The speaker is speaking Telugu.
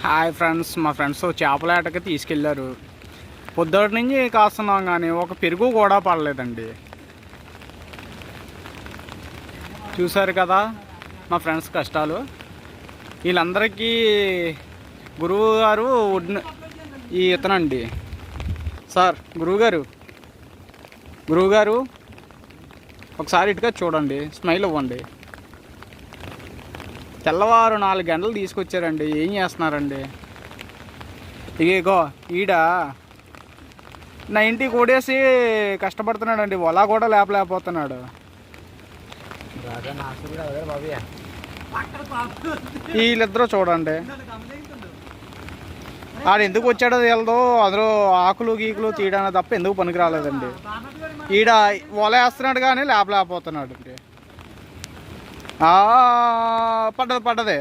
హాయ్ ఫ్రెండ్స్, మా ఫ్రెండ్స్ చేపలేటకి తీసుకెళ్ళారు. పొద్దుటి నుంచి కాస్తున్నాం కానీ ఒక పెరుగు కూడా పడలేదండి. చూశారు కదా మా ఫ్రెండ్స్ కష్టాలు. వీళ్ళందరికీ గురువు గారు ఈ ఇతనండి. సార్ గురువుగారు ఒకసారి ఇటుగా చూడండి, స్మైల్ ఇవ్వండి. తెల్లవారు 4 గంటలు తీసుకొచ్చారండి. ఏం చేస్తున్నారండి? ఇగో ఈడ 90 కోడేసి కష్టపడుతున్నాడండి. వల కూడా లేపలేకపోతున్నాడు. వీళ్ళిద్దరూ చూడండి, ఆడు ఎందుకు వచ్చాడో తెలదో. అందులో ఆకులు గీకులు తీయడానికి తప్ప ఎందుకు పనికి రాలేదండి. ఈడ వల వేస్తున్నాడు కానీ లేపలేకపోతున్నాడు అండి. పడ్డది